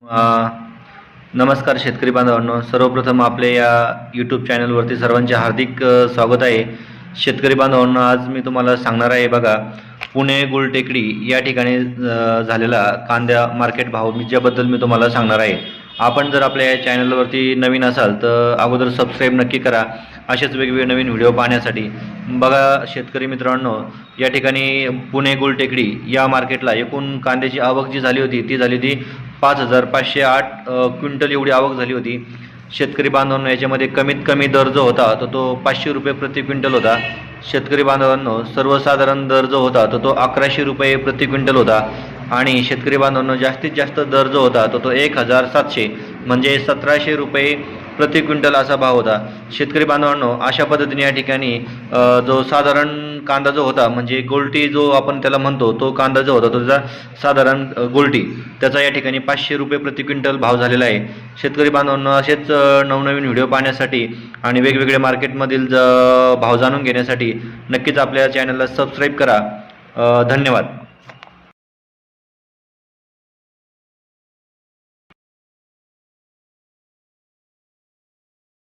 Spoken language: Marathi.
अ, नमस्कार शेतकरी बांधवांनो, सर्वप्रथम आपले या यूट्यूब चॅनलवरती सर्वांचे हार्दिक स्वागत आहे. शेतकरी बांधवांनो, आज मी तुम्हाला सांगणार आहे बघा, पुणे गुलटेकडी या ठिकाणी झालेला कांदा मार्केट भाव ज्याबद्दल मी तुम्हाला सांगणार आहे. आपण जर आपल्या या चॅनलवरती नवीन असाल तर अगोदर सबस्क्राईब नक्की करा असेच वेगवेगळे नवीन व्हिडिओ पाहण्यासाठी. बघा शेतकरी मित्रांनो, या ठिकाणी पुणे गुलटेकडी या मार्केटला एकूण कांद्याची आवक जी झाली होती ती झाली होती 5,508 क्विंटल एवढी आवक झाली होती. शेतकरी बांधवांनो, याच्यामध्ये कमीत कमी दर जो होता तो 500 रुपये प्रति क्विंटल होता. शेतकरी बांधवांनो, सर्वसाधारण दर जो होता तो 1100 रुपये प्रति क्विंटल होता. आणि शेतकरी बांधवांनो, जास्तीत जास्त दर जो होता तो 1700 म्हणजे 1700 रुपये प्रति क्विंटल असा भाव होता. शेतकरी बांधवांनो, अशा पद्धतीने या ठिकाणी जो साधारण कांदा जो होता म्हणजे गोल्टी जो आपण त्याला म्हणतो तो कांदा जो होता तो त्याचा साधारण गोल्टी त्याचा या ठिकाणी 500 रुपये प्रति क्विंटल भाव झालेला आहे. शेतकरी बांधवांनो, असेच नवनवीन व्हिडिओ पाहण्यासाठी आणि वेगवेगळे मार्केटमधील भाव जाणून घेण्यासाठी नक्कीच आपल्या चॅनलला सबस्क्राईब करा. धन्यवाद.